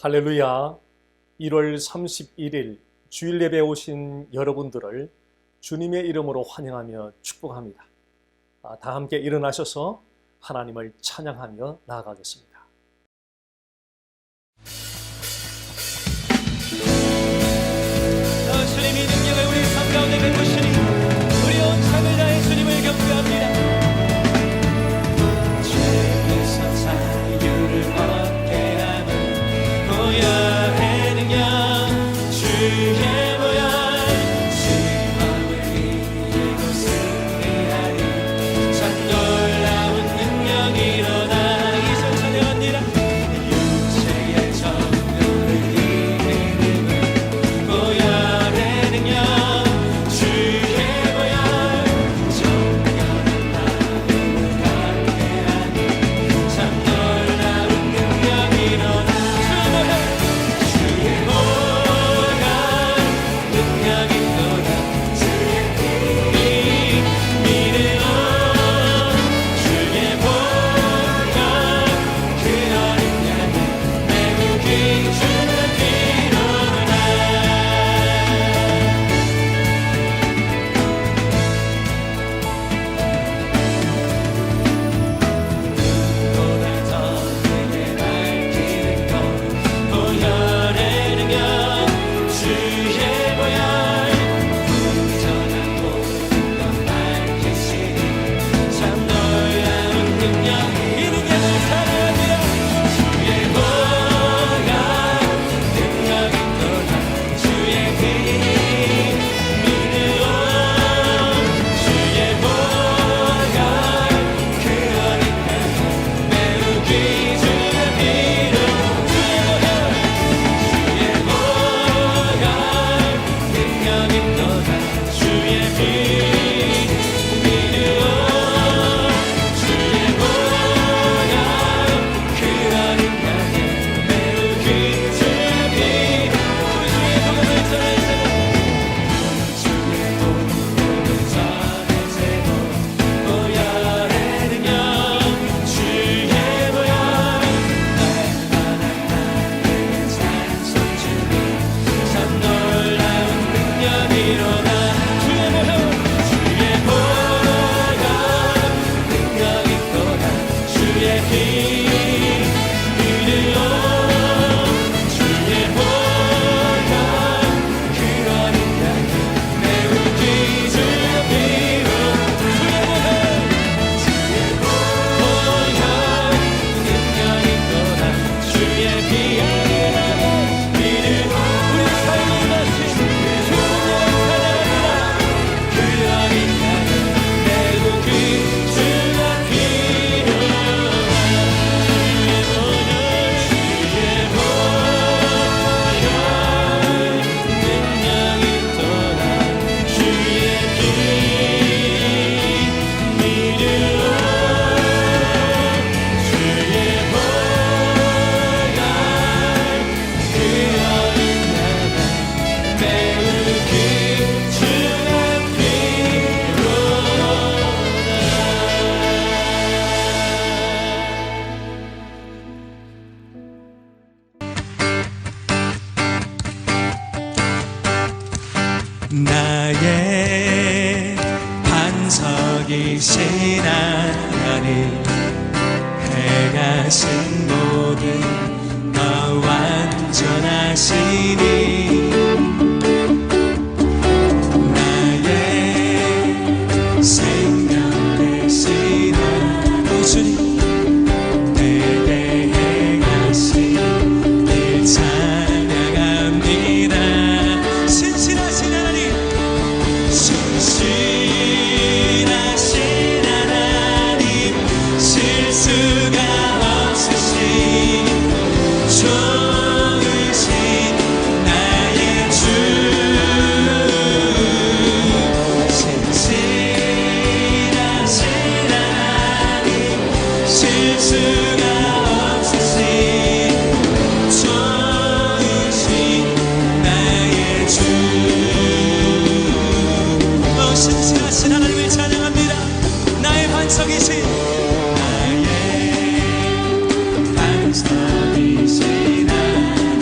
할렐루야. 1월 31일 주일 예배에 오신 여러분들을 주님의 이름으로 환영하며 축복합니다. 다 함께 일어나셔서 하나님을 찬양하며 나아가겠습니다. 주님이 능력을 우리 삶 가운데 베푸시니 우리 온 삶을 다해 주님을 경배합니다. 죄에서 자유를 얻게 하는 보혈의 능력, 주의 보혈, 주의 마음을 이기고 승리하리. 참 놀라운 능력이 일어나. 이전 찬양합니다. 육체의 정욕을 이기는 보혈의 능력, 주의 보혈, 정결한 마음을 갖게 하니 참 놀라운 능력이 일어나. 주의 보혈, 능력이 일어나. 주의 피 믿으오. 주의 보혈, 그 어린 양을 매우 귀중한 피로나. 보다 더 크게 밝히는 것, 보혈의 능력, 주의 보혈, 부전한 모든 것 밝히시니 참 놀라운 능력. 이 능력을 사랑합니다. 주의 보혈, 능력이 또다. 주의 피 믿으오. 주의 보혈, 그 어린 양을 매우 귀중한 피로. 주의 보혈, 능력이 또다. 주의 피 믿으오. 주의 보혈, 그 어린 양을 매우 귀중한 피. 주의 복음을 전하세요. 주의 복음을 전하세요. 보혈의 능력, 주의 보혈, 날마다 나의 찬송 주님 참 놀라운 능력이 일어나. 주의 보혈, 능력이 또다. 주의 피 믿으오. 주의 보혈, 그 어린 양을 매우 귀중한 피로. 주의 보혈, 능력이 또다. 주의 피 믿으오. 우리 삶을 마신 주님을 찬양합니다. 그 어린 양을 매우 귀중한 피로. 주의 보혈, 능력이 또다. 주의 피 믿으오. 주의 보혈, 그 어린 양을 매우 귀중한 피로다. 나의 반석이신 하나님, 해가 진 모든 너 완전하시니 나의 생명 되신 오 주님, 내게 행하신 일 찬양합니다. 신실하신 하나님, 신실하신 하나님, 실수가 없으신 좋으신 나의 주. 신실하신 하나님, 실수가 없으신 좋으신 나의 주. 신실하신 하나님을 찬양합니다. 나의 반석이신, 나의 반석이신 하나님,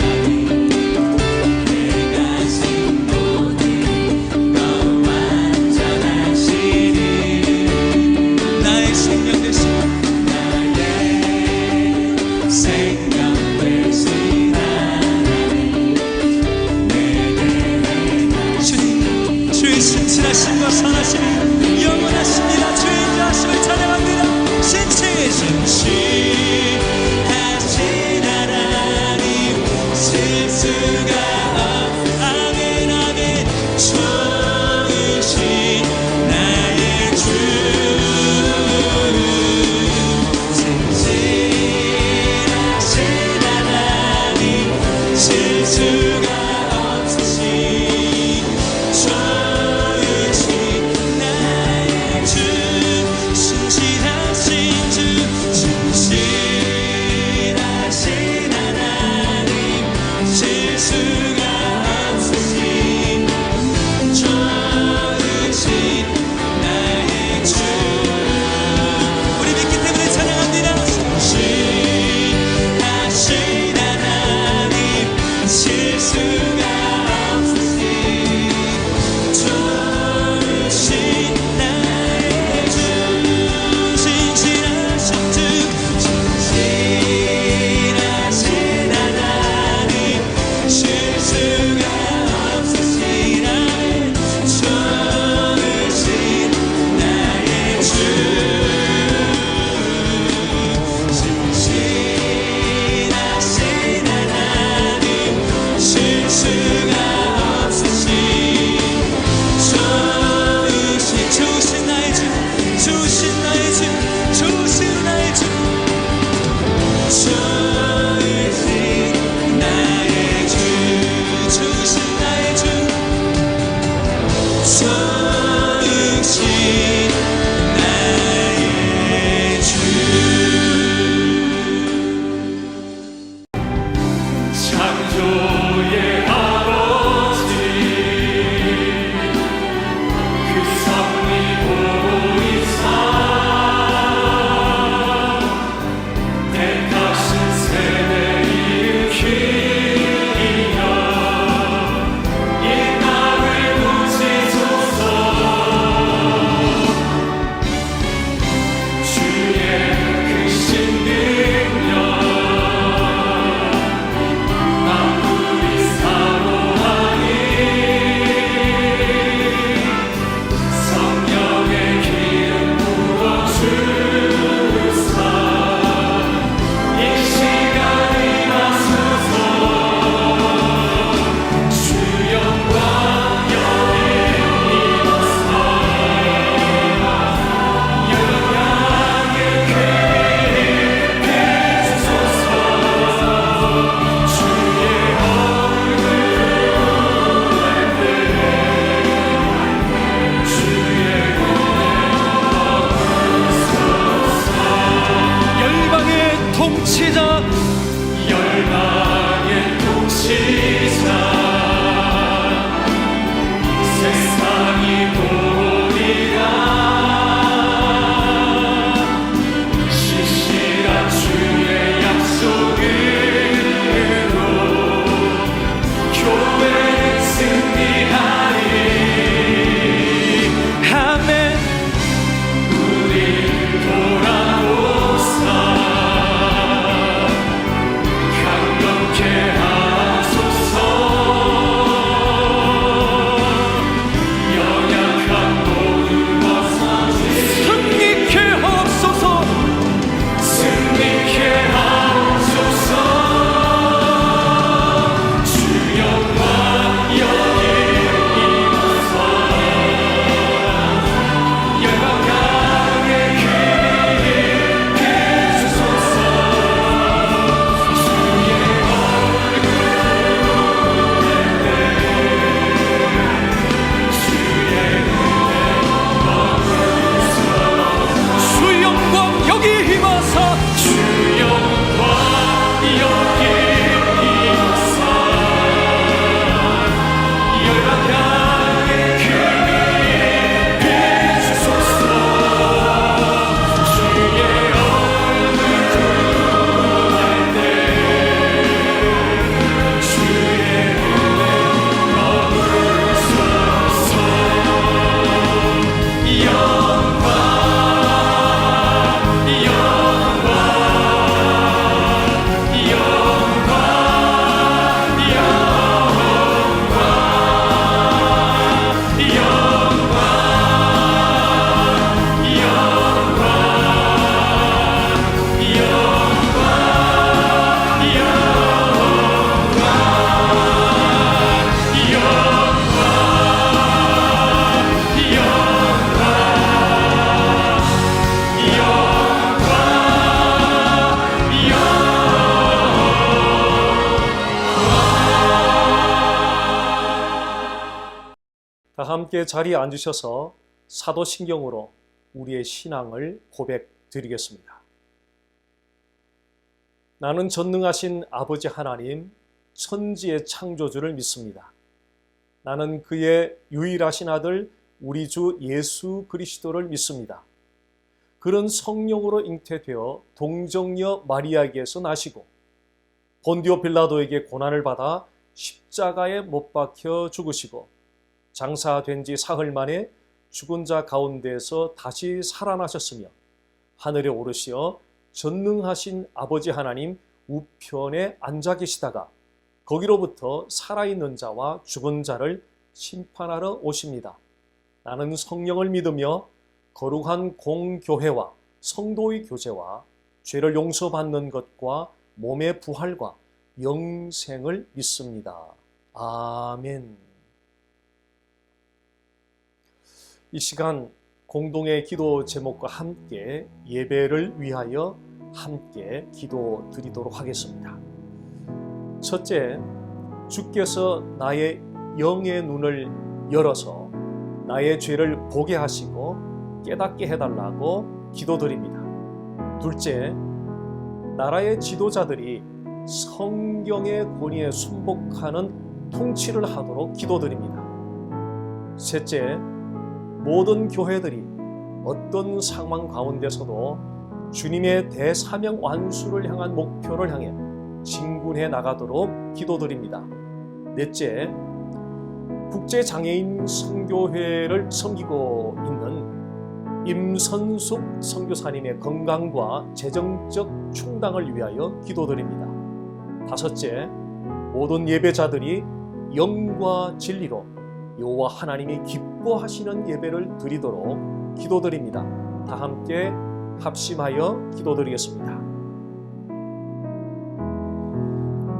함께 자리에 앉으셔서 사도신경으로 우리의 신앙을 고백드리겠습니다. 나는 전능하신 아버지 하나님, 천지의 창조주를 믿습니다. 나는 그의 유일하신 아들 우리 주 예수 그리스도를 믿습니다. 그는 성령으로 잉태되어 동정녀 마리아에게서 나시고 본디오 빌라도에게 고난을 받아 십자가에 못 박혀 죽으시고 장사된 지 사흘 만에 죽은 자 가운데서 다시 살아나셨으며 하늘에 오르시어 전능하신 아버지 하나님 우편에 앉아 계시다가 거기로부터 살아있는 자와 죽은 자를 심판하러 오십니다. 나는 성령을 믿으며 거룩한 공교회와 성도의 교제와 죄를 용서받는 것과 몸의 부활과 영생을 믿습니다. 아멘. 이 시간 공동의 기도 제목과 함께 예배를 위하여 함께 기도 드리도록 하겠습니다. 첫째, 주께서 나의 영의 눈을 열어서 나의 죄를 보게 하시고 깨닫게 해달라고 기도드립니다. 둘째, 나라의 지도자들이 성경의 권위에 순복하는 통치를 하도록 기도드립니다. 셋째, 모든 교회들이 어떤 상황 가운데서도 주님의 대사명 완수를 향한 목표를 향해 진군해 나가도록 기도드립니다. 넷째, 국제장애인 선교회를 섬기고 있는 임선숙 선교사님의 건강과 재정적 충당을 위하여 기도드립니다. 다섯째, 모든 예배자들이 영과 진리로 여호와 하나님이 기뻐하시는 예배를 드리도록 기도드립니다. 다 함께 합심하여 기도드리겠습니다.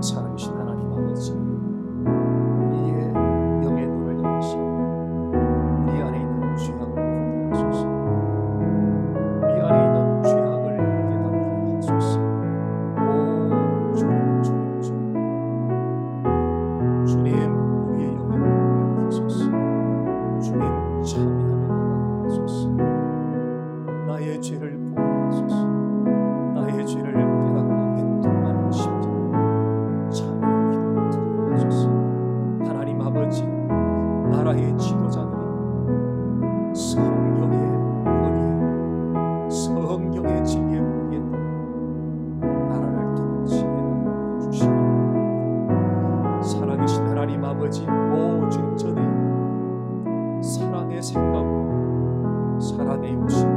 살아계신 하나님 아버지, 우리의 영의 눈을 여시고 우리 안에 있는 죄악을 보게 하소서. 우리 안에 있는 죄악을 깨닫게 하소서. 오 주님, 주님, 주님, 주님, 우리의 영의 눈을 밝히소서. 주님, 참여하며 나가게 하소서. 나의 죄를 보게 하소서. 나의 죄를 깨닫고 애통하는 심정 참여 기도 드리게 하소서. 하나님 아버지, 나라의 지도자들이 성경의 권위에 성경의 진리에 보게 나라를 통치해 주시기 살아계신 하나님 아버지, 오 주님, 저들이 사람의 생각으로 사람의 욕심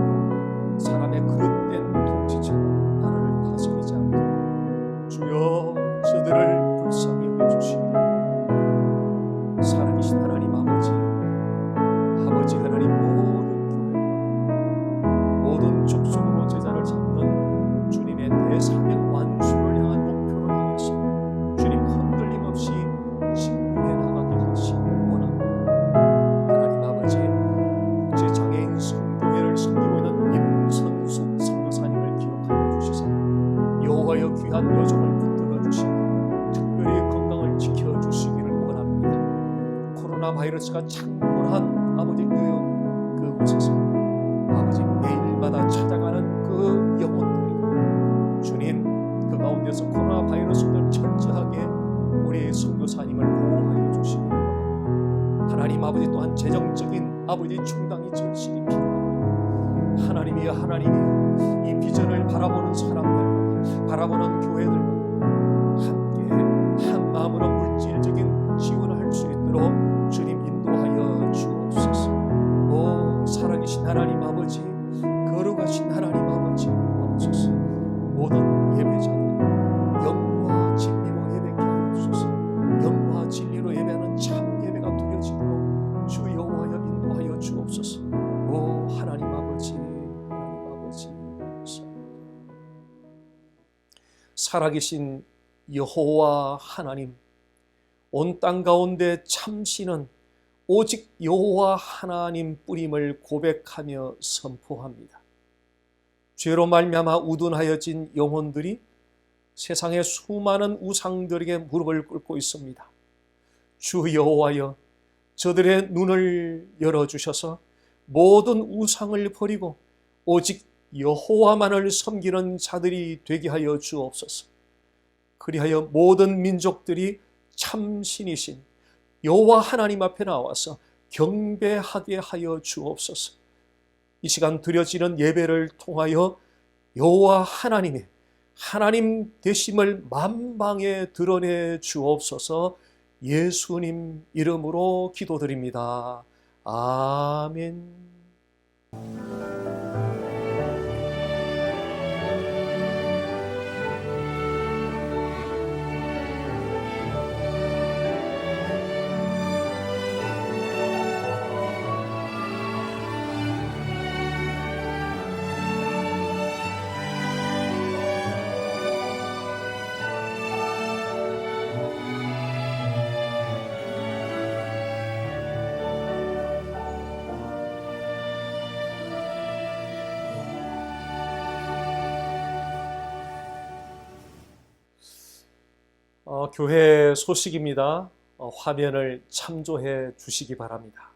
사람의 그릇된 통치처럼 나라를 다스리지 않도록 주여 저들을 불쌍히 여겨주시기 살아계신 하나님 아버지, 아버지 하나님, 모든 족속으로 제자를 잡는 주님의 대사명 완수를 향한 목표를 향해서 주님 흔들림 없이 진군해 나가게 하시기 원합니다. 하나님 아버지, 국제장애인 선교회를 섬기고 있는 임선숙 선교사님을 기억하여 주시사 여호와여 귀한 여정을 붙들어 주시며 특별히 건강을 지켜주시기를 원합니다. 코로나 바이러스가 창궐한 아버지 그곳에서 아버지 매일마다 찾아가는 그 영혼들에게 주님 그 가운데서 코로나 바이러스를 철저하게 우리 선교사님을 보호하여 주시기를 원합니다. 하나님 아버지, 또한 재정적인 아버지 충당이 절실히 필요합니다. 하나님이여, 하나님이여, 이 비전을 바라보는 사람들마다, 바라보는 교회들마다 함께 한 마음으로 물질적인 지원을 할 수 있도록 주님 인도하여 주옵소서. 오 살아계신 하나님 아버지, 거룩하신 하나님 아버지, 주옵소서. 모든 예배자들이 영과 진리로 예배케 하여 주소서. 영과 진리로 예배하는 참 예배가 드려지도록 주 여호와여 인도하여 주옵소서. 오 하나님 아버지, 하나님 아버지, 살아계신 여호와 하나님, 온 땅 가운데 참신은 오직 여호와 하나님 뿐임을 고백하며 선포합니다. 죄로 말미암아 우둔하여진 영혼들이 세상의 수많은 우상들에게 무릎을 꿇고 있습니다. 주 여호와여, 저들의 눈을 열어주셔서 모든 우상을 버리고 오직 여호와만을 섬기는 자들이 되게 하여 주옵소서. 그리하여 모든 민족들이 참신이신 여호와 하나님 앞에 나와서 경배하게 하여 주옵소서. 이 시간 드려지는 예배를 통하여 여호와 하나님의 하나님 되심을 만방에 드러내 주옵소서. 예수님 이름으로 기도드립니다. 아멘. 교회 소식입니다. 화면을 참조해 주시기 바랍니다.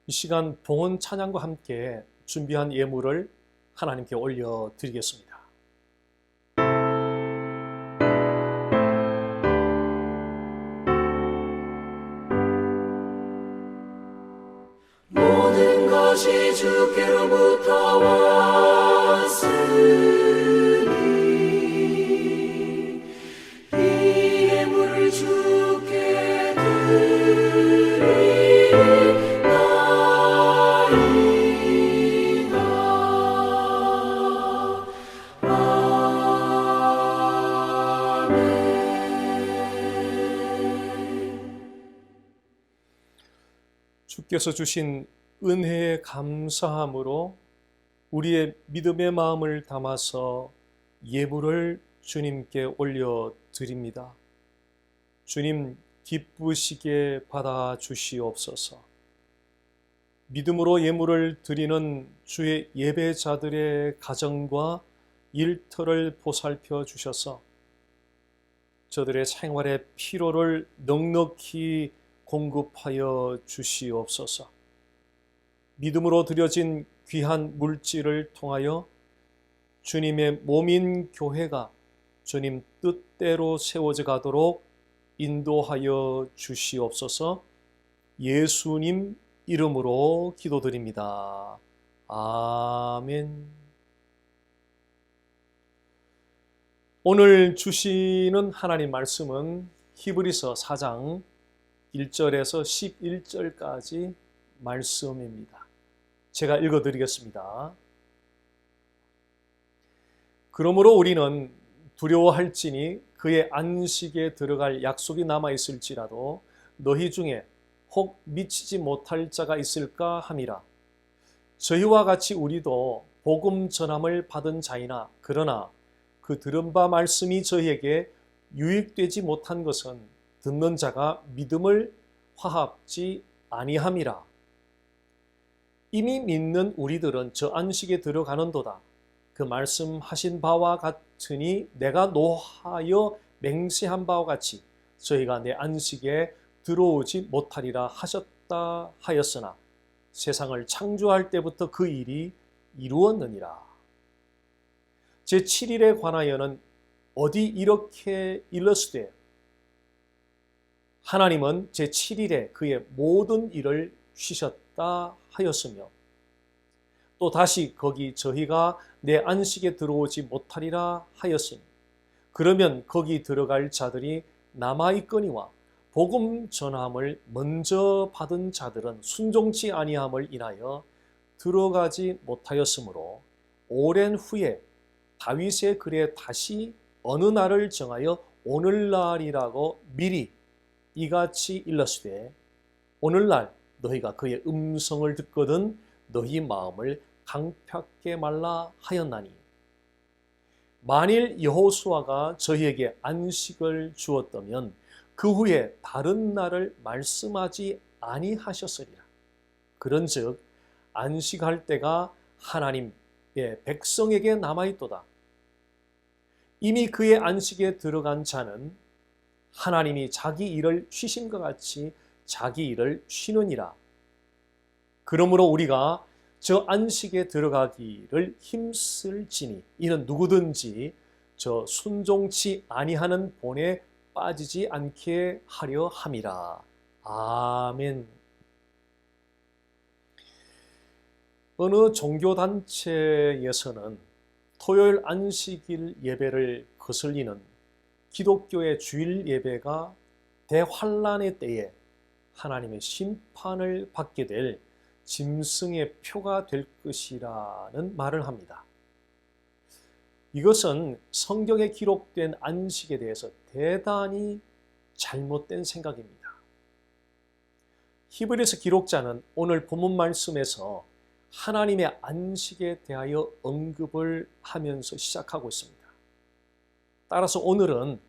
이 시간 봉헌 찬양과 함께 준비한 예물을 하나님께 올려드리겠습니다. 모든 것이 주께로부터 왔으니 이 예물을 주께 드리나이다. 아멘. 주께서 주신 은혜에 감사함으로 우리의 믿음의 마음을 담아서 예물을 주님께 올려드립니다. 주님 기쁘시게 받아주시옵소서. 믿음으로 예물을 드리는 주의 예배자들의 가정과 일터를 보살펴 주셔서 저들의 생활의 필요를 넉넉히 공급하여 주시옵소서. 믿음으로 드려진 귀한 물질을 통하여 주님의 몸인 교회가 주님 뜻대로 세워져 가도록 인도하여 주시옵소서. 예수님 이름으로 기도드립니다. 아멘. 오늘 주시는 하나님 말씀은 히브리서 4장 1절에서 11절까지 말씀입니다. 제가 읽어드리겠습니다. 그러므로 우리는 두려워할지니 그의 안식에 들어갈 약속이 남아있을지라도 너희 중에 혹 미치지 못할 자가 있을까 함이라. 저희와 같이 우리도 복음 전함을 받은 자이나 그러나 그 들은 바 말씀이 저희에게 유익되지 못한 것은 듣는 자가 믿음을 화합지 아니함이라. 이미 믿는 우리들은 저 안식에 들어가는도다. 그 말씀하신 바와 같으니 내가 노하여 맹세한 바와 같이 저희가 내 안식에 들어오지 못하리라 하셨다 하였으나 세상을 창조할 때부터 그 일이 이루었느니라. 제7일에 관하여는 어디 이렇게 일렀으되 하나님은 제7일에 그의 모든 일을 쉬셨다 하였으며 또 다시 거기 저희가 내 안식에 들어오지 못하리라 하였으니 그러면 거기 들어갈 자들이 남아있거니와 복음 전함을 먼저 받은 자들은 순종치 아니함을 인하여 들어가지 못하였으므로 오랜 후에 다윗의 글에 다시 어느 날을 정하여 오늘날이라고 미리 이같이 일렀으되 오늘날 너희가 그의 음성을 듣거든 너희 마음을 강팍게 말라 하였나니 만일 여호수아가 저희에게 안식을 주었다면 그 후에 다른 날을 말씀하지 아니하셨으리라. 그런즉 안식할 때가 하나님의 백성에게 남아있도다. 이미 그의 안식에 들어간 자는 하나님이 자기 일을 쉬심과 같이 자기 일을 쉬느니라. 그러므로 우리가 저 안식에 들어가기를 힘쓸지니 이는 누구든지 저 순종치 아니하는 본에 빠지지 않게 하려 함이라. 아멘. 어느 종교단체에서는 토요일 안식일 예배를 거슬리는 기독교의 주일 예배가 대환란의 때에 하나님의 심판을 받게 될 짐승의 표가 될 것이라는 말을 합니다. 이것은 성경에 기록된 안식에 대해서 대단히 잘못된 생각입니다. 히브리서 기록자는 오늘 본문 말씀에서 하나님의 안식에 대하여 언급을 하면서 시작하고 있습니다. 따라서 오늘은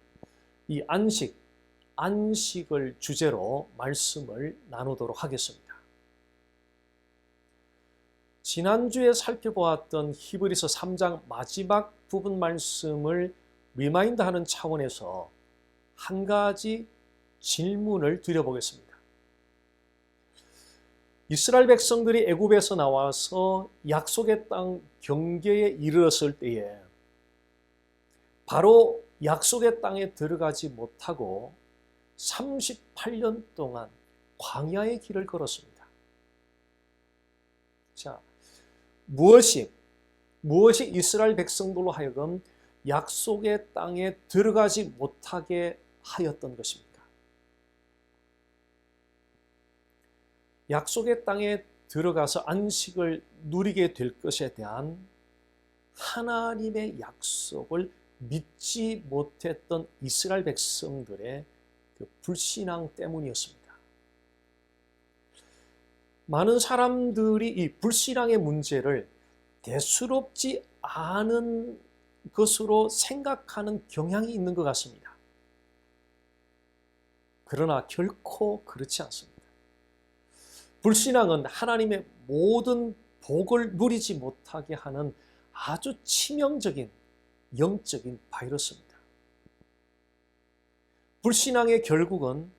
이 안식을 주제로 말씀을 나누도록 하겠습니다. 지난주에 살펴보았던 히브리서 3장 마지막 부분 말씀을 리마인드하는 차원에서 한 가지 질문을 드려보겠습니다. 이스라엘 백성들이 애굽에서 나와서 약속의 땅 경계에 이르렀을 때에 바로 약속의 땅에 들어가지 못하고 38년 동안 광야의 길을 걸었습니다. 자, 무엇이 이스라엘 백성들로 하여금 약속의 땅에 들어가지 못하게 하였던 것입니까? 약속의 땅에 들어가서 안식을 누리게 될 것에 대한 하나님의 약속을 믿지 못했던 이스라엘 백성들의 그 불신앙 때문이었습니다. 많은 사람들이 이 불신앙의 문제를 대수롭지 않은 것으로 생각하는 경향이 있는 것 같습니다. 그러나 결코 그렇지 않습니다. 불신앙은 하나님의 모든 복을 누리지 못하게 하는 아주 치명적인 영적인 바이러스입니다. 불신앙의 결국은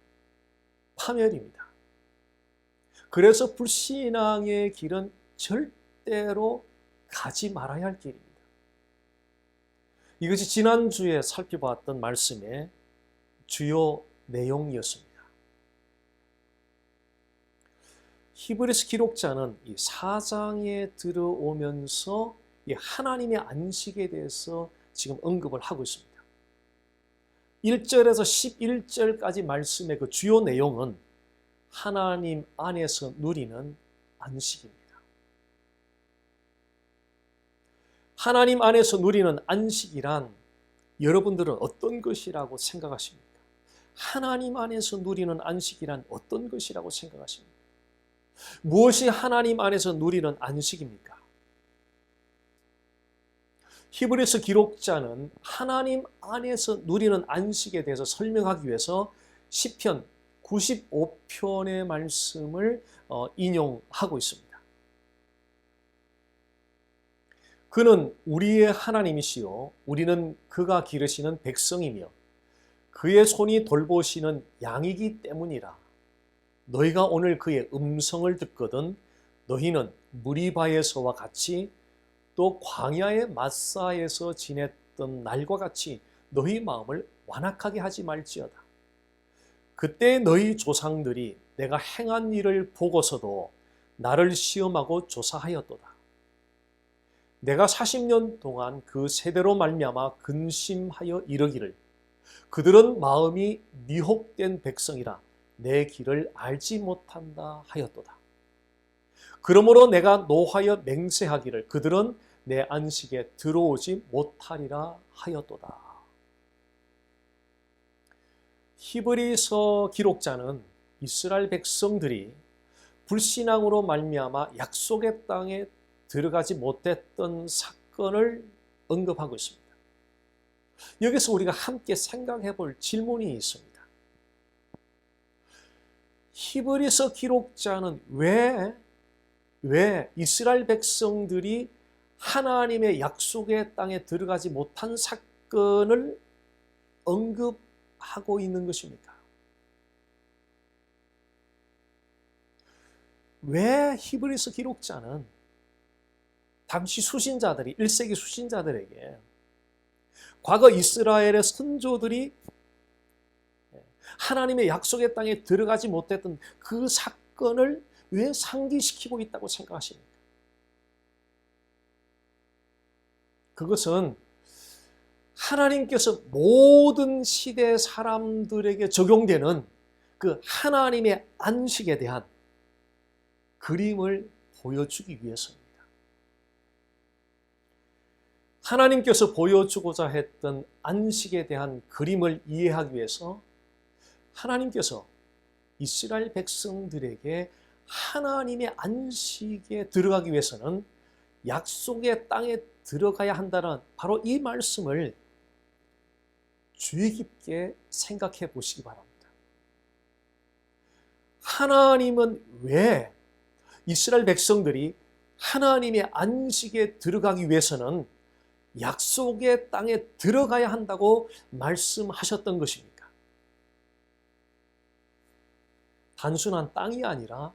파멸입니다. 그래서 불신앙의 길은 절대로 가지 말아야 할 길입니다. 이것이 지난주에 살펴봤던 말씀의 주요 내용이었습니다. 히브리서 기록자는 이 4장에 들어오면서 이 하나님의 안식에 대해서 지금 언급을 하고 있습니다. 1절에서 11절까지 말씀의 그 주요 내용은 하나님 안에서 누리는 안식입니다. 하나님 안에서 누리는 안식이란 여러분들은 어떤 것이라고 생각하십니까? 하나님 안에서 누리는 안식이란 어떤 것이라고 생각하십니까? 무엇이 하나님 안에서 누리는 안식입니까? 히브리서 기록자는 하나님 안에서 누리는 안식에 대해서 설명하기 위해서 시편 95편의 말씀을 인용하고 있습니다. 그는 우리의 하나님이시요 우리는 그가 기르시는 백성이며 그의 손이 돌보시는 양이기 때문이라. 너희가 오늘 그의 음성을 듣거든 너희는 무리바에서와 같이 또 광야의 마사에서 지냈던 날과 같이 너희 마음을 완악하게 하지 말지어다. 그때 너희 조상들이 내가 행한 일을 보고서도 나를 시험하고 조사하였도다. 내가 40년 동안 그 세대로 말미암아 근심하여 이르기를 그들은 마음이 미혹된 백성이라 내 길을 알지 못한다 하였도다. 그러므로 내가 노하여 맹세하기를 그들은 내 안식에 들어오지 못하리라 하였도다. 히브리서 기록자는 이스라엘 백성들이 불신앙으로 말미암아 약속의 땅에 들어가지 못했던 사건을 언급하고 있습니다. 여기서 우리가 함께 생각해 볼 질문이 있습니다. 히브리서 기록자는 왜 이스라엘 백성들이 하나님의 약속의 땅에 들어가지 못한 사건을 언급하고 있는 것입니까? 왜 히브리서 기록자는 당시 수신자들이 1세기 수신자들에게 과거 이스라엘의 선조들이 하나님의 약속의 땅에 들어가지 못했던 그 사건을 왜 상기시키고 있다고 생각하십니까? 그것은 하나님께서 모든 시대 사람들에게 적용되는 그 하나님의 안식에 대한 그림을 보여주기 위해서입니다. 하나님께서 보여주고자 했던 안식에 대한 그림을 이해하기 위해서 하나님께서 이스라엘 백성들에게 하나님의 안식에 들어가기 위해서는 약속의 땅에 들어가야 한다는 바로 이 말씀을 주의 깊게 생각해 보시기 바랍니다. 하나님은 왜 이스라엘 백성들이 하나님의 안식에 들어가기 위해서는 약속의 땅에 들어가야 한다고 말씀하셨던 것입니까? 단순한 땅이 아니라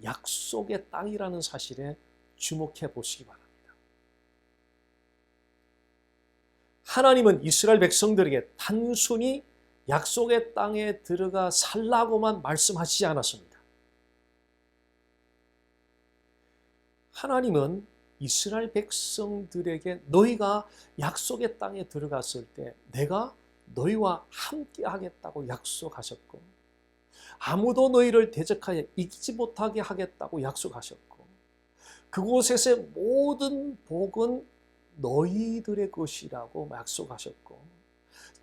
약속의 땅이라는 사실에 주목해 보시기 바랍니다. 하나님은 이스라엘 백성들에게 단순히 약속의 땅에 들어가 살라고만 말씀하시지 않았습니다. 하나님은 이스라엘 백성들에게 너희가 약속의 땅에 들어갔을 때 내가 너희와 함께 하겠다고 약속하셨고 아무도 너희를 대적하여 이기지 못하게 하겠다고 약속하셨고 그곳에서의 모든 복은 너희들의 것이라고 약속하셨고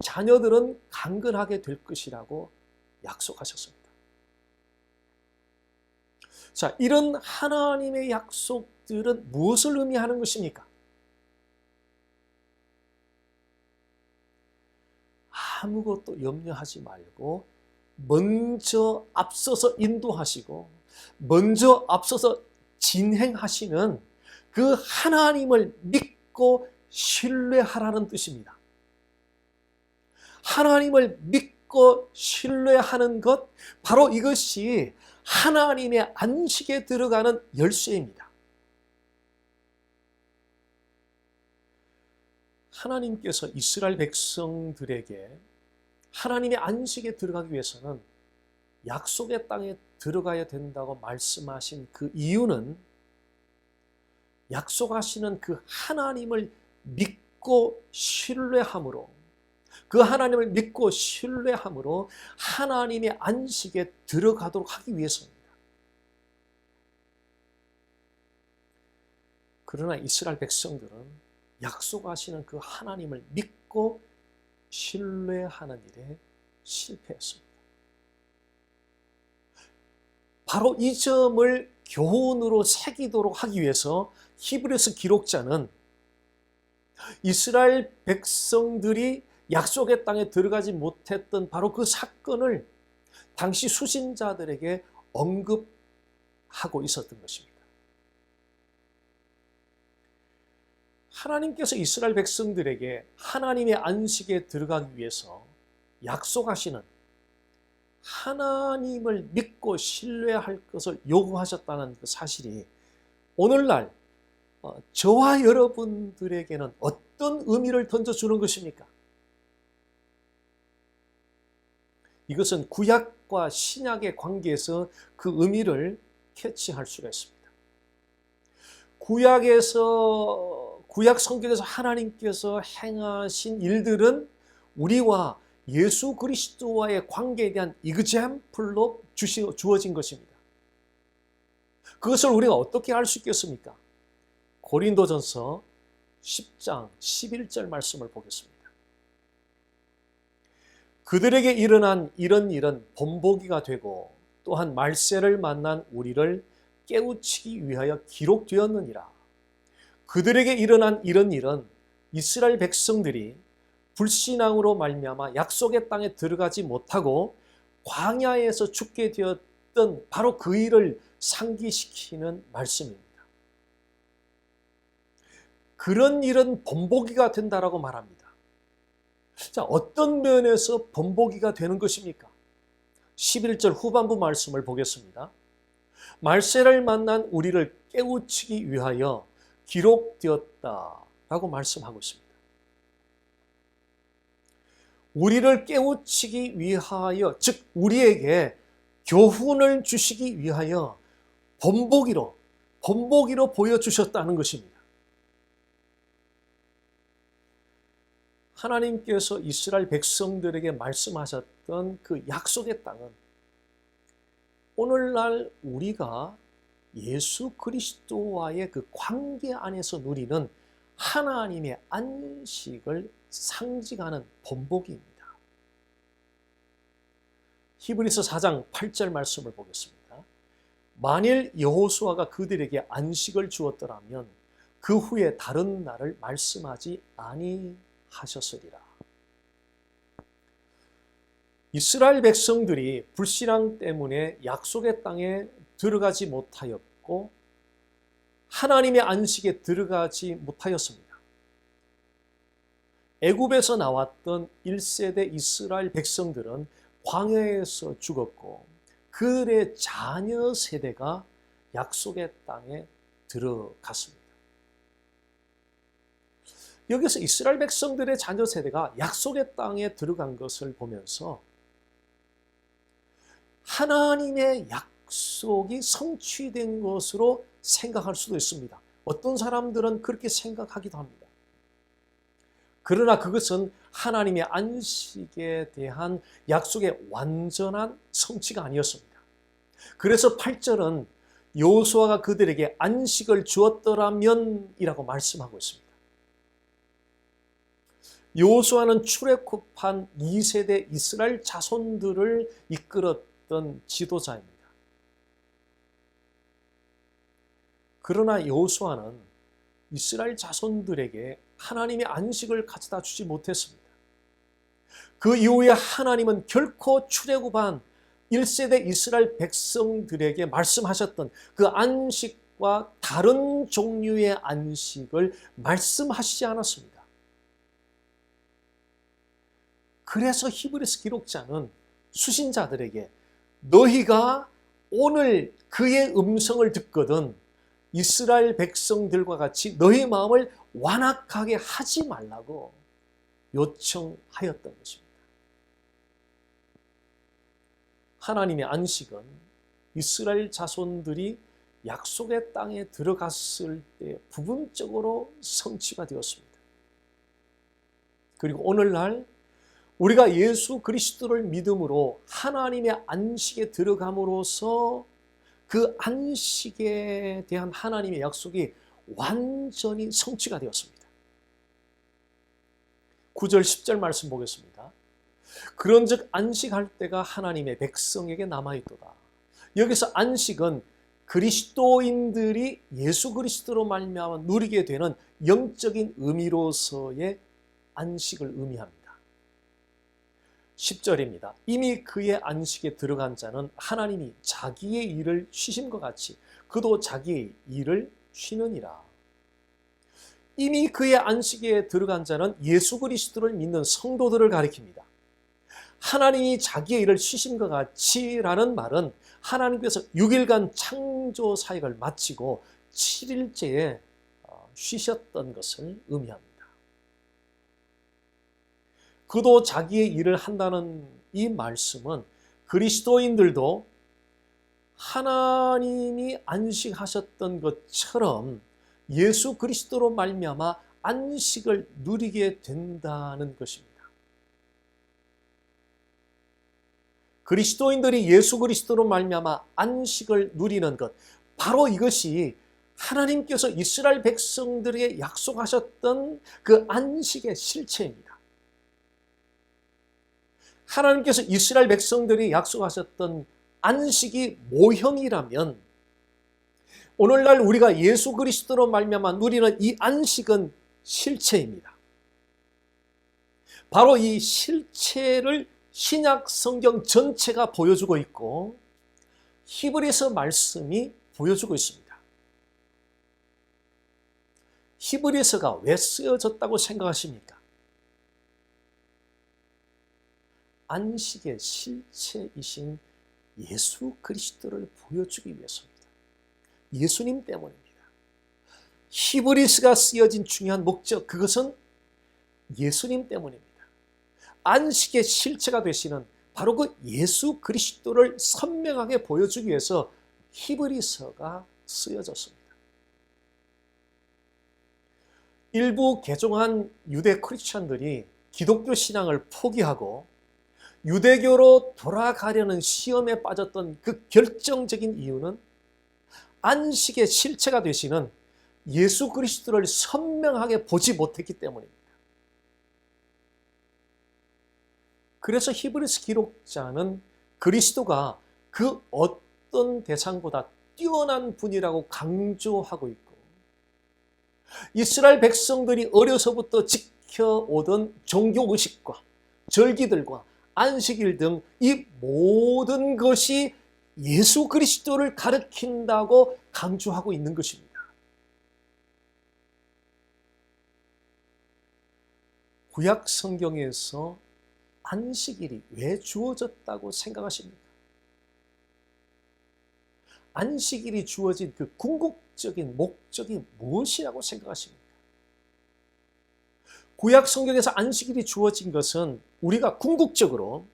자녀들은 강건하게 될 것이라고 약속하셨습니다. 자, 이런 하나님의 약속들은 무엇을 의미하는 것입니까? 아무것도 염려하지 말고 먼저 앞서서 인도하시고 먼저 앞서서 진행하시는 그 하나님을 믿고 신뢰하라는 뜻입니다. 하나님을 믿고 신뢰하는 것, 바로 이것이 하나님의 안식에 들어가는 열쇠입니다. 하나님께서 이스라엘 백성들에게 하나님의 안식에 들어가기 위해서는 약속의 땅에 들어가야 된다고 말씀하신 그 이유는 약속하시는 그 하나님을 믿고 신뢰함으로 그 하나님을 믿고 신뢰함으로 하나님의 안식에 들어가도록 하기 위해서입니다. 그러나 이스라엘 백성들은 약속하시는 그 하나님을 믿고 신뢰하는 일에 실패했습니다. 바로 이 점을 교훈으로 새기도록 하기 위해서 히브리서 기록자는 이스라엘 백성들이 약속의 땅에 들어가지 못했던 바로 그 사건을 당시 수신자들에게 언급하고 있었던 것입니다. 하나님께서 이스라엘 백성들에게 하나님의 안식에 들어가기 위해서 약속하시는 하나님을 믿고 신뢰할 것을 요구하셨다는 그 사실이 오늘날 저와 여러분들에게는 어떤 의미를 던져주는 것입니까? 이것은 구약과 신약의 관계에서 그 의미를 캐치할 수가 있습니다. 구약 성경에서 하나님께서 행하신 일들은 우리와 예수 그리스도와의 관계에 대한 이그젬플로 주어진 것입니다. 그것을 우리가 어떻게 알 수 있겠습니까? 고린도전서 10장 11절 말씀을 보겠습니다. 그들에게 일어난 이런 일은 본보기가 되고 또한 말세를 만난 우리를 깨우치기 위하여 기록되었느니라. 그들에게 일어난 이런 일은 이스라엘 백성들이 불신앙으로 말미암아 약속의 땅에 들어가지 못하고 광야에서 죽게 되었던 바로 그 일을 상기시키는 말씀입니다. 그런 일은 본보기가 된다라고 말합니다. 자, 어떤 면에서 본보기가 되는 것입니까? 11절 후반부 말씀을 보겠습니다. 말세를 만난 우리를 깨우치기 위하여 기록되었다라고 말씀하고 있습니다. 우리를 깨우치기 위하여, 즉 우리에게 교훈을 주시기 위하여 본보기로 보여주셨다는 것입니다. 하나님께서 이스라엘 백성들에게 말씀하셨던 그 약속의 땅은 오늘날 우리가 예수 그리스도와의 그 관계 안에서 누리는 하나님의 안식을 상징하는 본보기입니다. 히브리서 4장 8절 말씀을 보겠습니다. 만일 여호수아가 그들에게 안식을 주었더라면 그 후에 다른 날을 말씀하지 아니하셨으리라. 이스라엘 백성들이 불신앙 때문에 약속의 땅에 들어가지 못하였고 하나님의 안식에 들어가지 못하였습니다. 애굽에서 나왔던 1세대 이스라엘 백성들은 광야에서 죽었고 그들의 자녀 세대가 약속의 땅에 들어갔습니다. 여기서 이스라엘 백성들의 자녀 세대가 약속의 땅에 들어간 것을 보면서 하나님의 약속이 성취된 것으로 생각할 수도 있습니다. 어떤 사람들은 그렇게 생각하기도 합니다. 그러나 그것은 하나님의 안식에 대한 약속의 완전한 성취가 아니었습니다. 그래서 8절은 여호수아가 그들에게 안식을 주었더라면 이라고 말씀하고 있습니다. 여호수아는 출애굽한 2세대 이스라엘 자손들을 이끌었던 지도자입니다. 그러나 여호수아는 이스라엘 자손들에게 하나님의 안식을 가져다 주지 못했습니다. 그 이후에 하나님은 결코 출애굽한 1세대 이스라엘 백성들에게 말씀하셨던 그 안식과 다른 종류의 안식을 말씀하시지 않았습니다. 그래서 히브리서 기록자는 수신자들에게 너희가 오늘 그의 음성을 듣거든 이스라엘 백성들과 같이 너희 마음을 완악하게 하지 말라고 요청하였던 것입니다. 하나님의 안식은 이스라엘 자손들이 약속의 땅에 들어갔을 때 부분적으로 성취가 되었습니다. 그리고 오늘날 우리가 예수 그리스도를 믿음으로 하나님의 안식에 들어감으로써 그 안식에 대한 하나님의 약속이 완전히 성취가 되었습니다. 9절 10절 말씀 보겠습니다. 그런즉 안식할 때가 하나님의 백성에게 남아있도다. 여기서 안식은 그리스도인들이 예수 그리스도로 말미암아 누리게 되는 영적인 의미로서의 안식을 의미합니다. 10절입니다. 이미 그의 안식에 들어간 자는 하나님이 자기의 일을 쉬심과 같이 그도 자기의 일을 쉬느니라. 이미 그의 안식에 들어간 자는 예수 그리스도를 믿는 성도들을 가리킵니다. 하나님이 자기의 일을 쉬심과 같이라는 말은 하나님께서 6일간 창조 사역을 마치고 7일째에 쉬셨던 것을 의미합니다. 그도 자기의 일을 한다는 이 말씀은 그리스도인들도 하나님이 안식하셨던 것처럼 예수 그리스도로 말미암아 안식을 누리게 된다는 것입니다. 그리스도인들이 예수 그리스도로 말미암아 안식을 누리는 것, 바로 이것이 하나님께서 이스라엘 백성들에게 약속하셨던 그 안식의 실체입니다. 하나님께서 이스라엘 백성들이 약속하셨던 안식이 모형이라면 오늘날 우리가 예수 그리스도로 말미암아 누리는 이 안식은 실체입니다. 바로 이 실체를 신약 성경 전체가 보여주고 있고 히브리서 말씀이 보여주고 있습니다. 히브리서가 왜 쓰여졌다고 생각하십니까? 안식의 실체이신 예수 그리스도를 보여주기 위해서입니다. 예수님 때문입니다. 히브리서가 쓰여진 중요한 목적, 그것은 예수님 때문입니다. 안식의 실체가 되시는 바로 그 예수 그리스도를 선명하게 보여주기 위해서 히브리서가 쓰여졌습니다. 일부 개종한 유대 크리스천들이 기독교 신앙을 포기하고 유대교로 돌아가려는 시험에 빠졌던 그 결정적인 이유는 안식의 실체가 되시는 예수 그리스도를 선명하게 보지 못했기 때문입니다. 그래서 히브리서 기록자는 그리스도가 그 어떤 대상보다 뛰어난 분이라고 강조하고 있고 이스라엘 백성들이 어려서부터 지켜오던 종교의식과 절기들과 안식일 등 이 모든 것이 예수 그리스도를 가리킨다고 강조하고 있는 것입니다. 구약 성경에서 안식일이 왜 주어졌다고 생각하십니까? 안식일이 주어진 그 궁극적인 목적이 무엇이라고 생각하십니까? 구약 성경에서 안식일이 주어진 것은 우리가 궁극적으로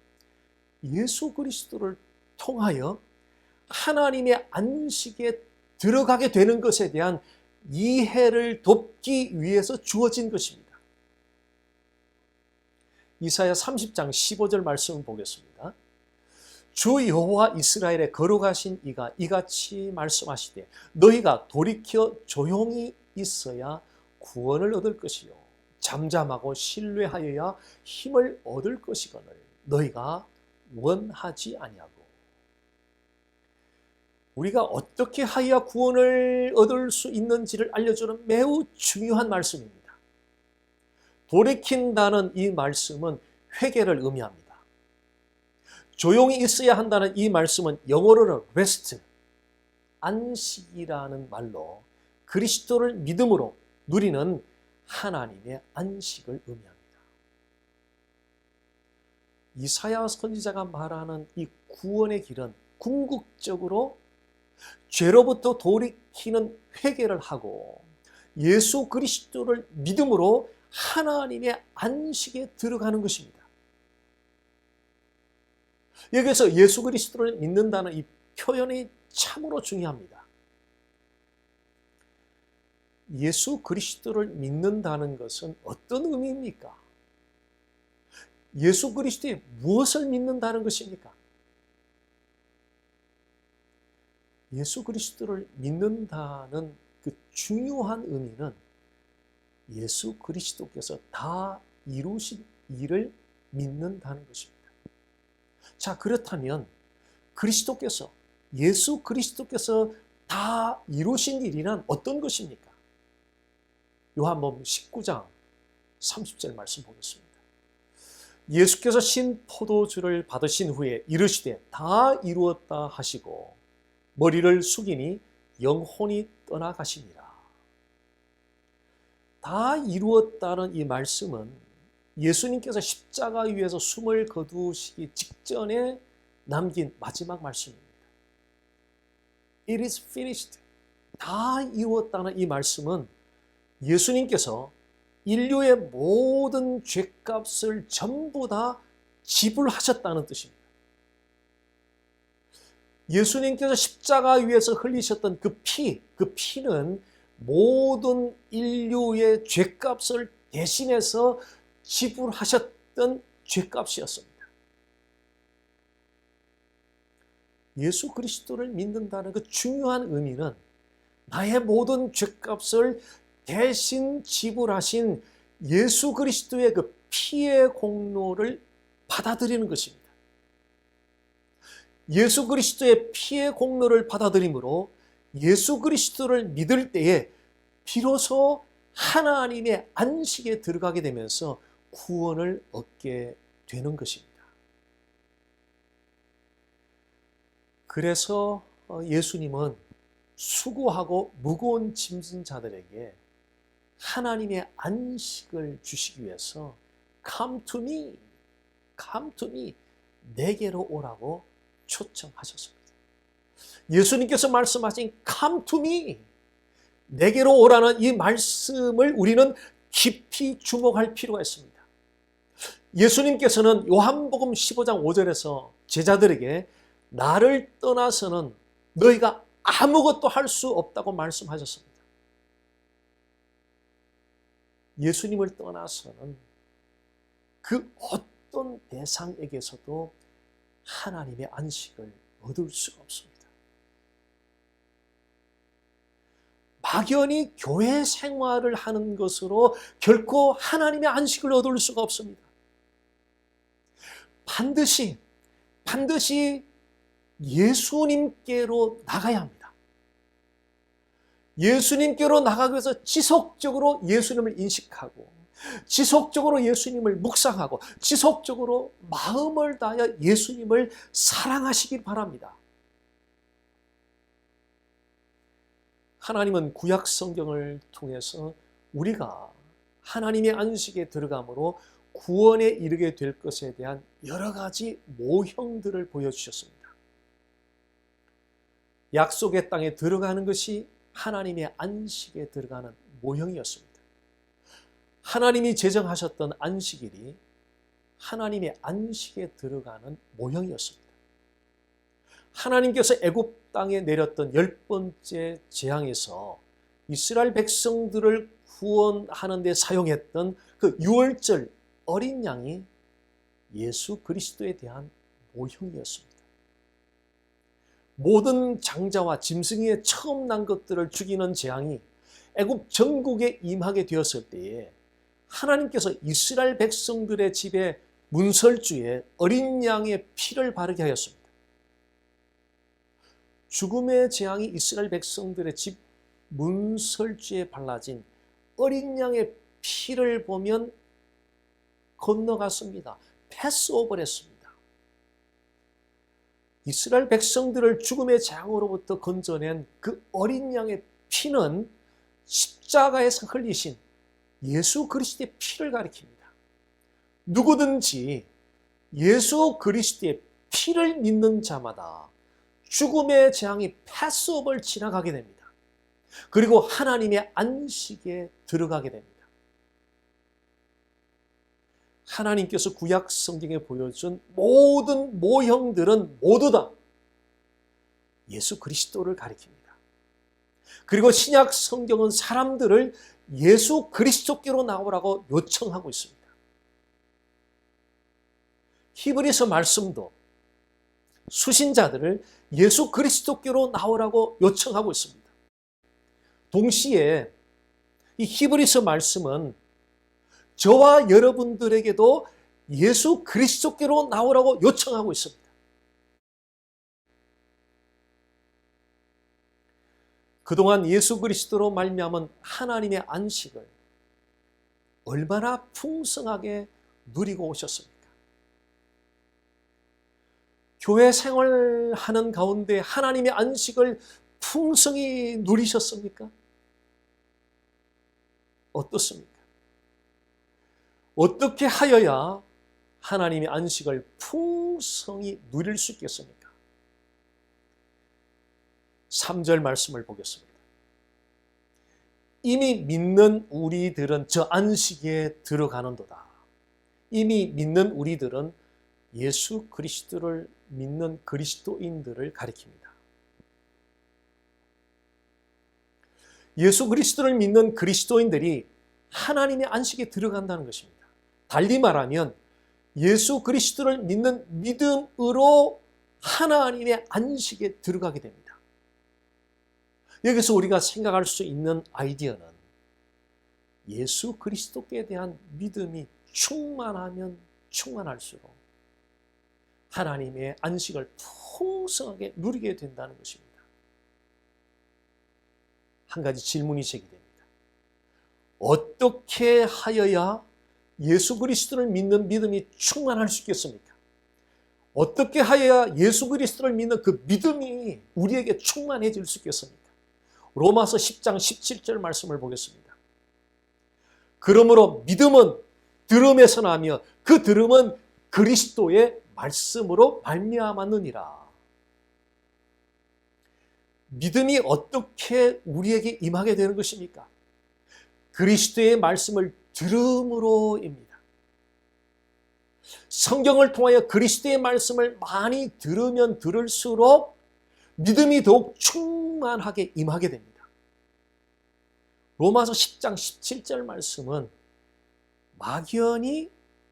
예수 그리스도를 통하여 하나님의 안식에 들어가게 되는 것에 대한 이해를 돕기 위해서 주어진 것입니다. 이사야 30장 15절 말씀을 보겠습니다. 주 여호와 이스라엘의 거룩하신 이가 이같이 말씀하시되 너희가 돌이켜 조용히 있어야 구원을 얻을 것이요 잠잠하고 신뢰하여야 힘을 얻을 것이거늘 너희가 원하지 아니하고. 우리가 어떻게 하여야 구원을 얻을 수 있는지를 알려주는 매우 중요한 말씀입니다. 돌이킨다는 이 말씀은 회개를 의미합니다. 조용히 있어야 한다는 이 말씀은 영어로는 rest, 안식이라는 말로 그리스도를 믿음으로 누리는 하나님의 안식을 의미합니다. 이사야 선지자가 말하는 이 구원의 길은 궁극적으로 죄로부터 돌이키는 회개를 하고 예수 그리스도를 믿음으로 하나님의 안식에 들어가는 것입니다. 여기서 예수 그리스도를 믿는다는 이 표현이 참으로 중요합니다. 예수 그리스도를 믿는다는 것은 어떤 의미입니까? 예수 그리스도의 무엇을 믿는다는 것입니까? 예수 그리스도를 믿는다는 그 중요한 의미는 예수 그리스도께서 다 이루신 일을 믿는다는 것입니다. 자, 그렇다면 그리스도께서, 예수 그리스도께서 다 이루신 일이란 어떤 것입니까? 요한복음 19장 30절 말씀 보겠습니다. 예수께서 신 포도주를 받으신 후에 이르시되 다 이루었다 하시고 머리를 숙이니 영혼이 떠나가시니라. 다 이루었다는 이 말씀은 예수님께서 십자가 위에서 숨을 거두시기 직전에 남긴 마지막 말씀입니다. It is finished. 다 이루었다는 이 말씀은 예수님께서 인류의 모든 죄값을 전부 다 지불하셨다는 뜻입니다. 예수님께서 십자가 위에서 흘리셨던 그 피는 모든 인류의 죄값을 대신해서 지불하셨던 죄값이었습니다. 예수 그리스도를 믿는다는 그 중요한 의미는 나의 모든 죄값을 대신 지불하신 예수 그리스도의 그 피의 공로를 받아들이는 것입니다. 예수 그리스도의 피의 공로를 받아들임으로 예수 그리스도를 믿을 때에 비로소 하나님의 안식에 들어가게 되면서 구원을 얻게 되는 것입니다. 그래서 예수님은 수고하고 무거운 짐진 자들에게 하나님의 안식을 주시기 위해서 Come to me, 내게로 오라고 초청하셨습니다. 예수님께서 말씀하신 Come to me, 내게로 오라는 이 말씀을 우리는 깊이 주목할 필요가 있습니다. 예수님께서는 요한복음 15장 5절에서 제자들에게 나를 떠나서는 너희가 아무것도 할 수 없다고 말씀하셨습니다. 예수님을 떠나서는 그 어떤 대상에게서도 하나님의 안식을 얻을 수가 없습니다. 막연히 교회 생활을 하는 것으로 결코 하나님의 안식을 얻을 수가 없습니다. 반드시 예수님께로 나가야 합니다. 예수님께로 나가기 위해서 지속적으로 예수님을 인식하고 지속적으로 예수님을 묵상하고 지속적으로 마음을 다하여 예수님을 사랑하시길 바랍니다. 하나님은 구약 성경을 통해서 우리가 하나님의 안식에 들어감으로 구원에 이르게 될 것에 대한 여러 가지 모형들을 보여주셨습니다. 약속의 땅에 들어가는 것이 하나님의 안식에 들어가는 모형이었습니다. 하나님이 제정하셨던 안식일이 하나님의 안식에 들어가는 모형이었습니다. 하나님께서 애굽 땅에 내렸던 10번째 재앙에서 이스라엘 백성들을 구원하는 데 사용했던 그 유월절 어린 양이 예수 그리스도에 대한 모형이었습니다. 모든 장자와 짐승의 처음 난 것들을 죽이는 재앙이 애굽 전국에 임하게 되었을 때에 하나님께서 이스라엘 백성들의 집에 문설주에 어린 양의 피를 바르게 하였습니다. 죽음의 재앙이 이스라엘 백성들의 집 문설주에 발라진 어린 양의 피를 보면 건너갔습니다. 패스오버를 했습니다. 이스라엘 백성들을 죽음의 재앙으로부터 건져낸 그 어린 양의 피는 십자가에서 흘리신 예수 그리스도의 피를 가리킵니다. 누구든지 예수 그리스도의 피를 믿는 자마다 죽음의 재앙이 패스오버를 지나가게 됩니다. 그리고 하나님의 안식에 들어가게 됩니다. 하나님께서 구약 성경에 보여준 모든 모형들은 모두 다 예수 그리스도를 가리킵니다. 그리고 신약 성경은 사람들을 예수 그리스도께로 나오라고 요청하고 있습니다. 히브리서 말씀도 수신자들을 예수 그리스도께로 나오라고 요청하고 있습니다. 동시에 이 히브리서 말씀은 저와 여러분들에게도 예수 그리스도께로 나오라고 요청하고 있습니다. 그동안 예수 그리스도로 말미암은 하나님의 안식을 얼마나 풍성하게 누리고 오셨습니까? 교회 생활하는 가운데 하나님의 안식을 풍성히 누리셨습니까? 어떻습니까? 어떻게 하여야 하나님의 안식을 풍성히 누릴 수 있겠습니까? 3절 말씀을 보겠습니다. 이미 믿는 우리들은 저 안식에 들어가는도다. 이미 믿는 우리들은 예수 그리스도를 믿는 그리스도인들을 가리킵니다. 예수 그리스도를 믿는 그리스도인들이 하나님의 안식에 들어간다는 것입니다. 달리 말하면 예수 그리스도를 믿는 믿음으로 하나님의 안식에 들어가게 됩니다. 여기서 우리가 생각할 수 있는 아이디어는 예수 그리스도께 대한 믿음이 충만하면 충만할수록 하나님의 안식을 풍성하게 누리게 된다는 것입니다. 한 가지 질문이 제기됩니다. 어떻게 하여야 예수 그리스도를 믿는 믿음이 충만할 수 있겠습니까? 어떻게 하여야 예수 그리스도를 믿는 그 믿음이 우리에게 충만해질 수 있겠습니까? 로마서 10장 17절 말씀을 보겠습니다. 그러므로 믿음은 들음에서 나며 그 들음은 그리스도의 말씀으로 말미암았느니라. 믿음이 어떻게 우리에게 임하게 되는 것입니까? 그리스도의 말씀을 들음으로입니다. 성경을 통하여 그리스도의 말씀을 많이 들으면 들을수록 믿음이 더욱 충만하게 임하게 됩니다. 로마서 10장 17절 말씀은 막연히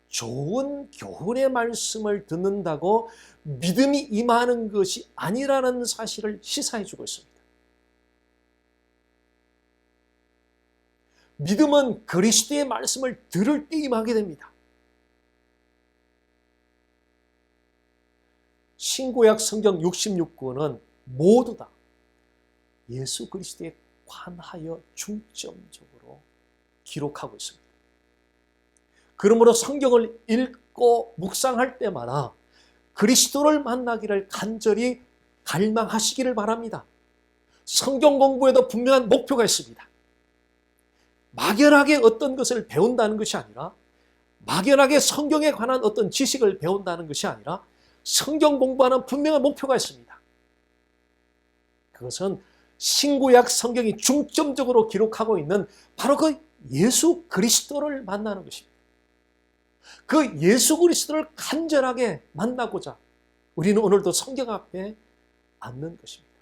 좋은 교훈의 말씀을 듣는다고 믿음이 임하는 것이 아니라는 사실을 시사해 주고 있습니다. 믿음은 그리스도의 말씀을 들을 때 임하게 됩니다. 신구약 성경 66권은 모두 다 예수 그리스도에 관하여 중점적으로 기록하고 있습니다. 그러므로 성경을 읽고 묵상할 때마다 그리스도를 만나기를 간절히 갈망하시기를 바랍니다. 성경 공부에도 분명한 목표가 있습니다. 막연하게 어떤 것을 배운다는 것이 아니라, 막연하게 성경에 관한 어떤 지식을 배운다는 것이 아니라 성경 공부하는 분명한 목표가 있습니다. 그것은 신구약 성경이 중점적으로 기록하고 있는 바로 그 예수 그리스도를 만나는 것입니다. 그 예수 그리스도를 간절하게 만나고자 우리는 오늘도 성경 앞에 앉는 것입니다.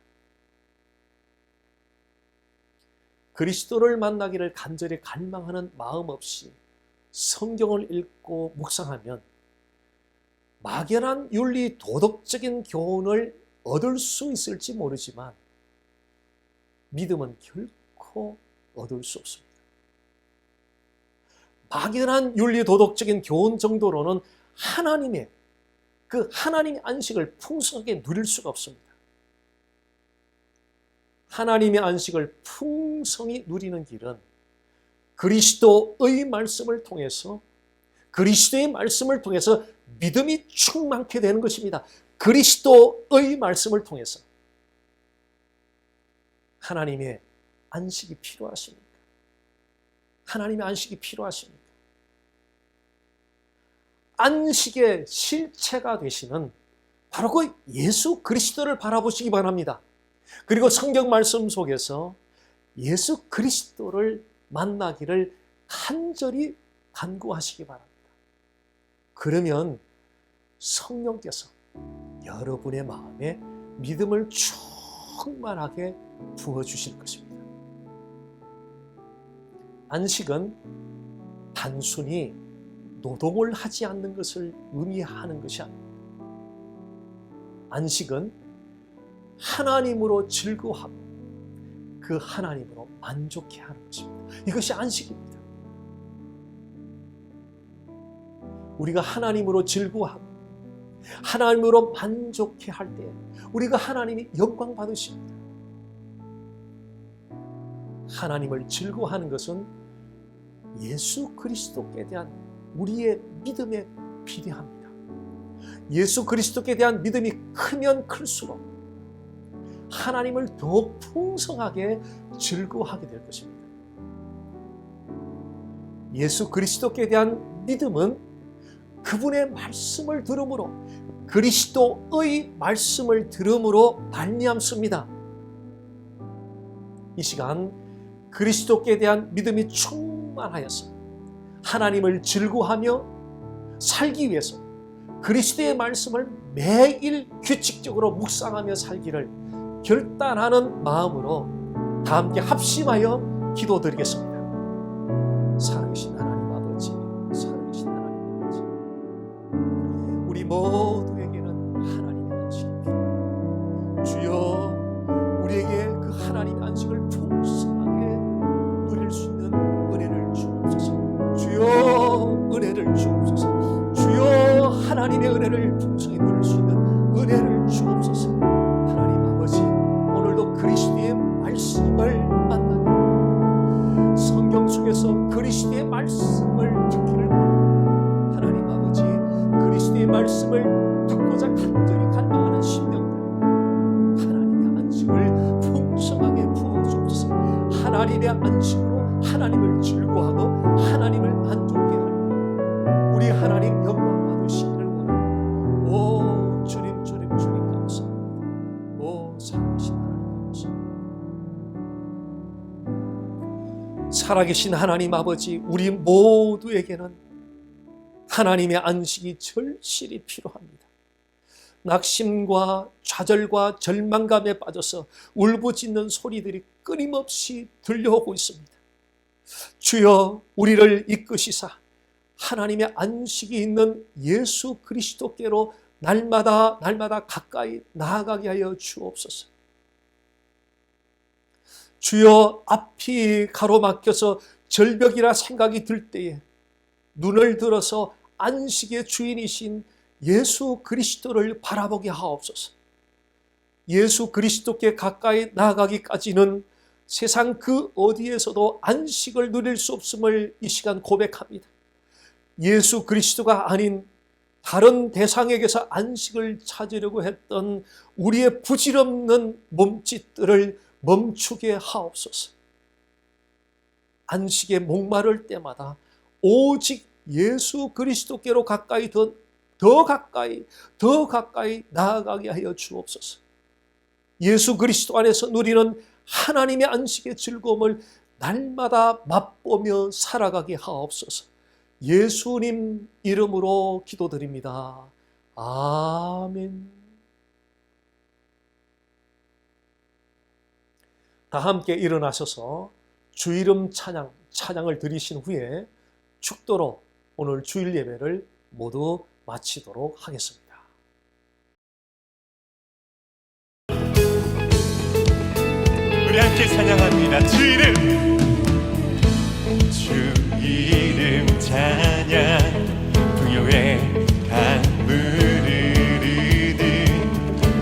그리스도를 만나기를 간절히 갈망하는 마음 없이 성경을 읽고 묵상하면 막연한 윤리 도덕적인 교훈을 얻을 수 있을지 모르지만 믿음은 결코 얻을 수 없습니다. 막연한 윤리 도덕적인 교훈 정도로는 하나님의 안식을 풍성하게 누릴 수가 없습니다. 하나님의 안식을 풍성히 누리는 길은 그리스도의 말씀을 통해서, 그리스도의 말씀을 통해서 믿음이 충만케 되는 것입니다. 그리스도의 말씀을 통해서. 하나님의 안식이 필요하십니까? 하나님의 안식이 필요하십니까? 안식의 실체가 되시는 바로 그 예수 그리스도를 바라보시기 바랍니다. 그리고 성경 말씀 속에서 예수 그리스도를 만나기를 간절히 간구하시기 바랍니다. 그러면 성령께서 여러분의 마음에 믿음을 충만하게 부어주실 것입니다. 안식은 단순히 노동을 하지 않는 것을 의미하는 것이 아닙니다. 안식은 하나님으로 즐거워하고 그 하나님으로 만족해 하는 것입니다. 이것이 안식입니다. 우리가 하나님으로 즐거워하고 하나님으로 만족해 할 때 우리가 하나님이 영광 받으십니다. 하나님을 즐거워하는 것은 예수 그리스도께 대한 우리의 믿음에 비례합니다. 예수 그리스도께 대한 믿음이 크면 클수록 하나님을 더욱 풍성하게 즐거워하게 될 것입니다. 예수 그리스도께 대한 믿음은 그분의 말씀을 들음으로, 그리스도의 말씀을 들음으로 발미암습니다. 이 시간 그리스도께 대한 믿음이 충만하여서 하나님을 즐거워하며 살기 위해서 그리스도의 말씀을 매일 규칙적으로 묵상하며 살기를 결단하는 마음으로 다 함께 합심하여 기도드리겠습니다. 살아계신 하나님 아버지, 살아계신 하나님 아버지, 우리 모두에게는 하나님의 안식이 필요합니다. 주여, 우리에게 그 하나님의 안식을 풍성하게 누릴 수 있는 은혜를 주옵소서. 주여, 은혜를 주옵소서. 주여, 하나님의 은혜를 풍성히 누릴 수 있는 은혜를 주옵소서. 하나님 아버지, 오늘도 그리스도의 말씀을 만나는 성경 속에서 그리스도의 말씀을 듣기를 원합니다. 하나님 아버지, 그리스도의 말씀을 듣고자 간절히 갈망하는 심령들, 하나님의 안식을 풍성하게 부어주옵소서. 하나님의 안식으로 하나님을 즐거워하고 하나님을 만족케 하는 우리 하나님 영광 받으시기를 원합니다. 오 주님, 주님, 주님 감사합니다. 오 살아계신 하나님 아버지, 살아계신 하나님 아버지, 우리 모두에게는 하나님의 안식이 절실히 필요합니다. 낙심과 좌절과 절망감에 빠져서 울부짖는 소리들이 끊임없이 들려오고 있습니다. 주여, 우리를 이끄시사 하나님의 안식이 있는 예수 그리스도께로 날마다 가까이 나아가게 하여 주옵소서. 주여, 앞이 가로막혀서 절벽이라 생각이 들 때에 눈을 들어서 안식의 주인이신 예수 그리스도를 바라보게 하옵소서. 예수 그리스도께 가까이 나아가기까지는 세상 그 어디에서도 안식을 누릴 수 없음을 이 시간 고백합니다. 예수 그리스도가 아닌 다른 대상에게서 안식을 찾으려고 했던 우리의 부질없는 몸짓들을 멈추게 하옵소서. 안식에 목마를 때마다 오직 예수 그리스도께로 가까이 더 가까이 나아가게 하여 주옵소서. 예수 그리스도 안에서 누리는 하나님의 안식의 즐거움을 날마다 맛보며 살아가게 하옵소서. 예수님 이름으로 기도드립니다. 아멘. 다 함께 일어나셔서 주 이름 찬양을 드리신 후에 축도로 오늘 주일 예배를 모두 마치도록 하겠습니다. 우리 함께 찬양합니다. 주 이름, 주 이름 찬양. 부요의 강물을 흐르듯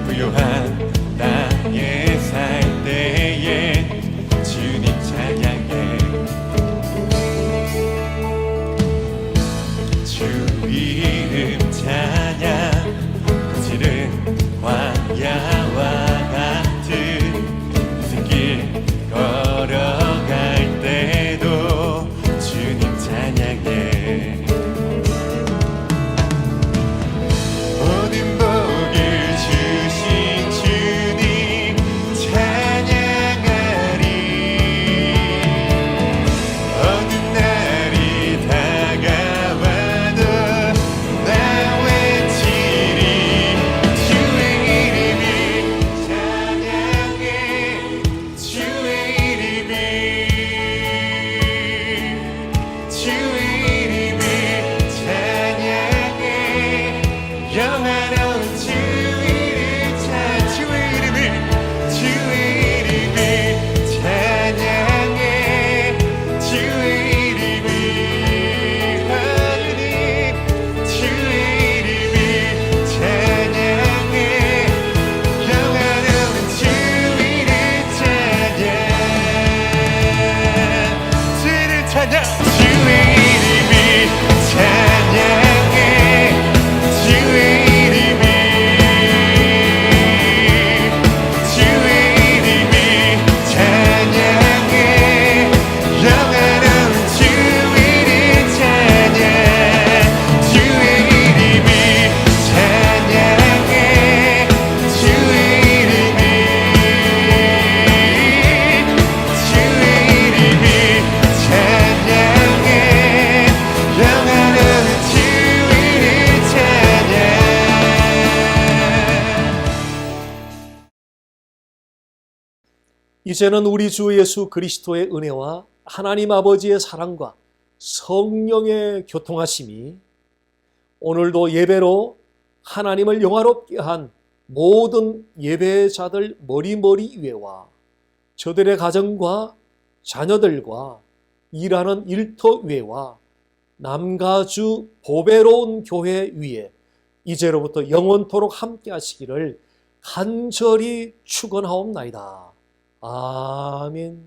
부요한 땅에 살 때에 주님 찬양해. 주 이름 찬양. 거칠은 광야와 걸어갈 때도 주님 찬양해. 모든 복을 주신 주님 찬양하리. 어떤 날이 다가와도 나 외치리. 주의 이름을 찬양해. 주의 찬양. 주의 이제는 우리 주 예수 그리스도의 은혜와 하나님 아버지의 사랑과 성령의 교통하심이 오늘도 예배로 하나님을 영화롭게 한 모든 예배자들 머리머리 위에와 저들의 가정과 자녀들과 일하는 일터 위에와 남가주 보배로운 교회 위에 이제로부터 영원토록 함께 하시기를 간절히 축원하옵나이다. 아멘.